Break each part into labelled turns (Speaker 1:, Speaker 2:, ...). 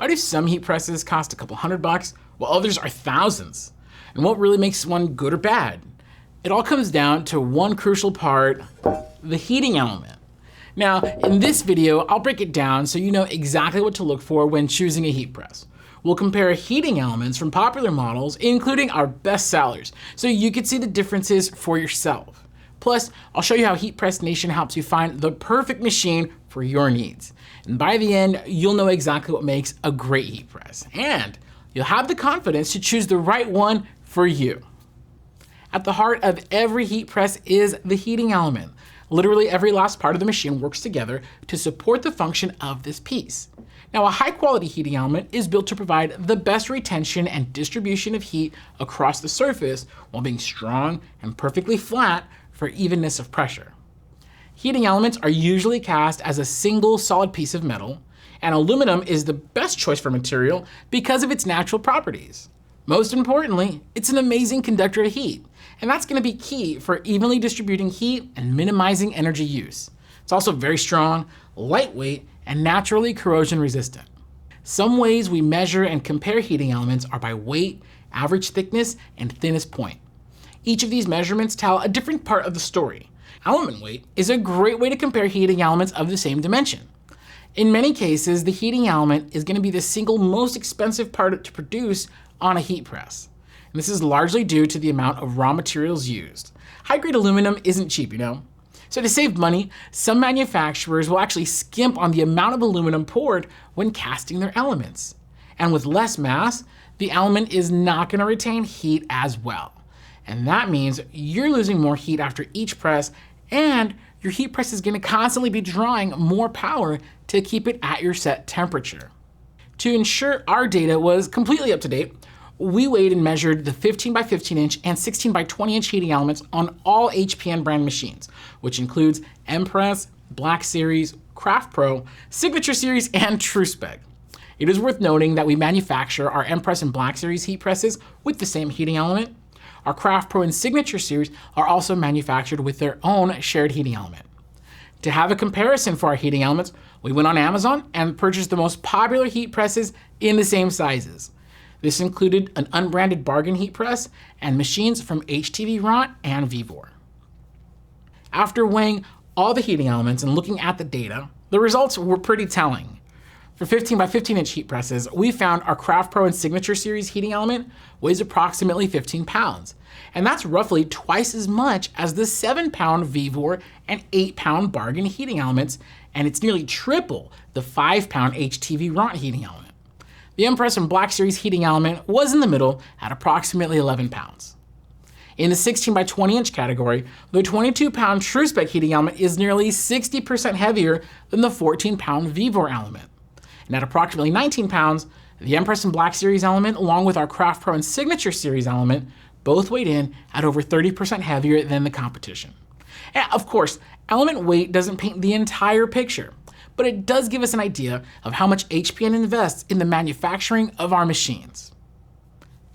Speaker 1: Why do some heat presses cost a couple $100 while others are thousands? And what really makes one good or bad? It all comes down to one crucial part, the heating element. Now, in this video, I'll break it down so you know exactly what to look for when choosing a heat press. We'll compare heating elements from popular models, including our best sellers, so you can see the differences for yourself. Plus, I'll show you how Heat Press Nation helps you find the perfect machine for your needs. And by the end, you'll know exactly what makes a great heat press. And you'll have the confidence to choose the right one for you. At the heart of every heat press is the heating element. Literally every last part of the machine works together to support the function of this piece. Now, a high-quality heating element is built to provide the best retention and distribution of heat across the surface while being strong and perfectly flat for evenness of pressure. Heating elements are usually cast as a single solid piece of metal, and aluminum is the best choice for material because of its natural properties. Most importantly, it's an amazing conductor of heat, and that's going to be key for evenly distributing heat and minimizing energy use. It's also very strong, lightweight, and naturally corrosion resistant. Some ways we measure and compare heating elements are by weight, average thickness, and thinnest point. Each of these measurements tell a different part of the story. Element weight is a great way to compare heating elements of the same dimension. In many cases, the heating element is going to be the single most expensive part to produce on a heat press. And this is largely due to the amount of raw materials used. High-grade aluminum isn't cheap, you know. So to save money, some manufacturers will actually skimp on the amount of aluminum poured when casting their elements. And with less mass, the element is not going to retain heat as well. And that means you're losing more heat after each press, and your heat press is going to constantly be drawing more power to keep it at your set temperature. To ensure our data was completely up to date, we weighed and measured the 15 by 15 inch and 16 by 20 inch heating elements on all HPN brand machines, which includes MPress, Black Series, CraftPro, Signature Series, and TrueSpec. It is worth noting that we manufacture our MPress and Black Series heat presses with the same heating element. Our CraftPro and Signature Series are also manufactured with their own shared heating element. To have a comparison for our heating elements, we went on Amazon and purchased the most popular heat presses in the same sizes. This included an unbranded bargain heat press and machines from HTVRont and Vevor. After weighing all the heating elements and looking at the data, the results were pretty telling. For 15 by 15 inch heat presses, we found our CraftPro and Signature Series heating element weighs approximately 15 pounds. And that's roughly twice as much as the 7-pound Vevor and 8-pound bargain heating elements, and it's nearly triple the 5-pound HTVRont heating element. The MPress and Black Series heating element was in the middle at approximately 11 pounds. In the 16 by 20 inch category, the 22-pound TrueSpec heating element is nearly 60% heavier than the 14-pound Vevor element. And at approximately 19 pounds, the MPress and Black Series element, along with our CraftPro and Signature Series element, both weighed in at over 30% heavier than the competition. And of course, element weight doesn't paint the entire picture, but it does give us an idea of how much HPN invests in the manufacturing of our machines.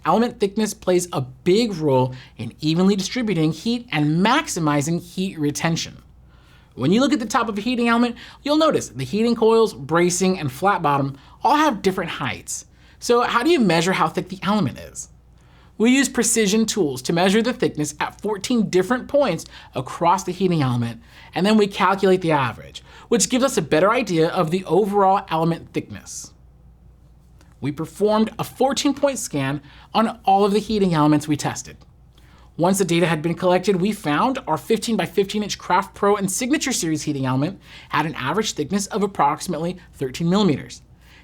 Speaker 1: Element thickness plays a big role in evenly distributing heat and maximizing heat retention. When you look at the top of a heating element, you'll notice the heating coils, bracing, and flat bottom all have different heights. So how do you measure how thick the element is? We use precision tools to measure the thickness at 14 different points across the heating element, and then we calculate the average, which gives us a better idea of the overall element thickness. We performed a 14-point scan on all of the heating elements we tested. Once the data had been collected, we found our 15 by 15 inch CraftPro and Signature Series heating element had an average thickness of approximately 13 millimeters.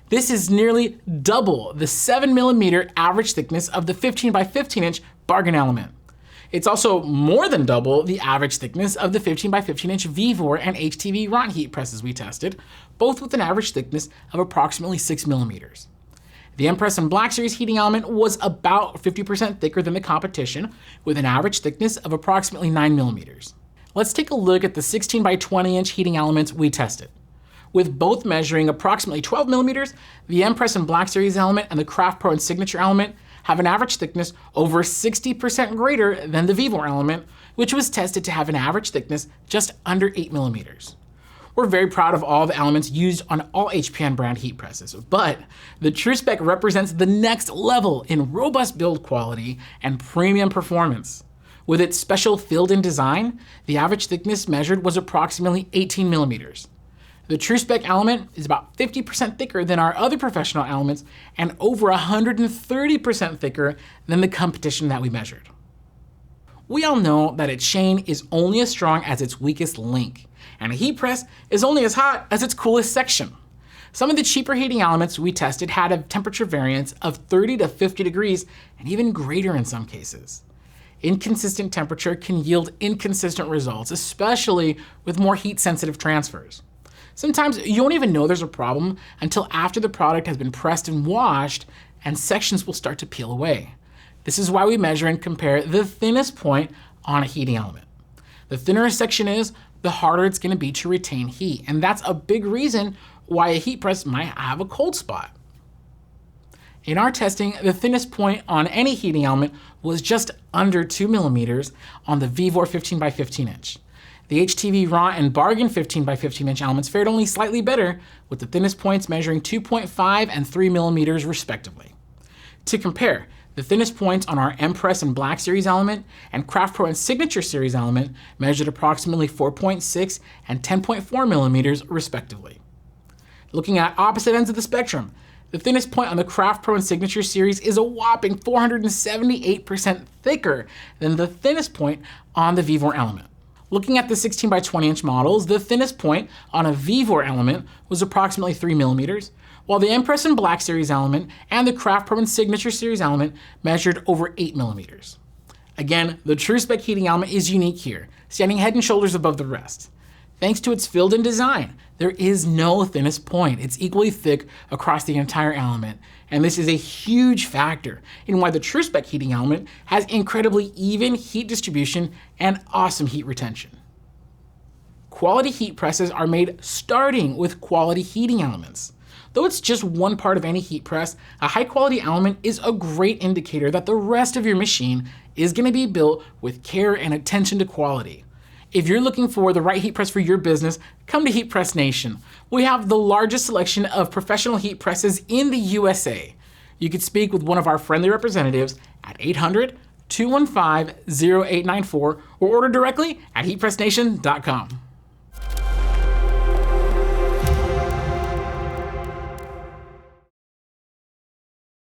Speaker 1: This is nearly double the 7 millimeter average thickness of the 15 by 15 inch bargain element. It's also more than double the average thickness of the 15 by 15 inch Vevor and HTVRont heat presses we tested, both with an average thickness of approximately 6 millimeters. The MPress and Black Series heating element was about 50% thicker than the competition, with an average thickness of approximately 9 millimeters. Let's take a look at the 16 by 20 inch heating elements we tested. With both measuring approximately 12 millimeters, the MPress and Black Series element and the CraftPro and Signature element have an average thickness over 60% greater than the Vevor element, which was tested to have an average thickness just under 8 millimeters. We're very proud of all the elements used on all HPN brand heat presses, but the TrueSpec represents the next level in robust build quality and premium performance. With its special filled-in design, the average thickness measured was approximately 18 millimeters. The TrueSpec element is about 50% thicker than our other professional elements and over 130% thicker than the competition that we measured. We all know that a chain is only as strong as its weakest link, and a heat press is only as hot as its coolest section. Some of the cheaper heating elements we tested had a temperature variance of 30 to 50 degrees and even greater in some cases. Inconsistent temperature can yield inconsistent results, especially with more heat-sensitive transfers. Sometimes you won't even know there's a problem until after the product has been pressed and washed, and sections will start to peel away. This is why we measure and compare the thinnest point on a heating element. The thinner a section is, the harder it's going to be to retain heat, and that's a big reason why a heat press might have a cold spot. In our testing, the thinnest point on any heating element was just under 2 millimeters on the Vevor 15x15 inch. The HTVRont and Bargain 15x15 inch elements fared only slightly better, with the thinnest points measuring 2.5 and 3 millimeters respectively. To compare, the thinnest points on our MPress and Black Series element and CraftPro and Signature Series element measured approximately 4.6 and 10.4 millimeters respectively. Looking at opposite ends of the spectrum, the thinnest point on the CraftPro and Signature Series is a whopping 478% thicker than the thinnest point on the Vevor element. Looking at the 16x20 inch models, the thinnest point on a Vevor element was approximately 3 millimeters, while the MPress and Black Series element and the CraftPro and Signature Series element measured over 8 millimeters. Again, the TrueSpec heating element is unique here, standing head and shoulders above the rest. Thanks to its filled-in design, there is no thinnest point. It's equally thick across the entire element, and this is a huge factor in why the TrueSpec heating element has incredibly even heat distribution and awesome heat retention. Quality heat presses are made starting with quality heating elements. Though it's just one part of any heat press, a high-quality element is a great indicator that the rest of your machine is going to be built with care and attention to quality. If you're looking for the right heat press for your business, come to Heat Press Nation. We have the largest selection of professional heat presses in the USA. You can speak with one of our friendly representatives at 800-215-0894 or order directly at heatpressnation.com.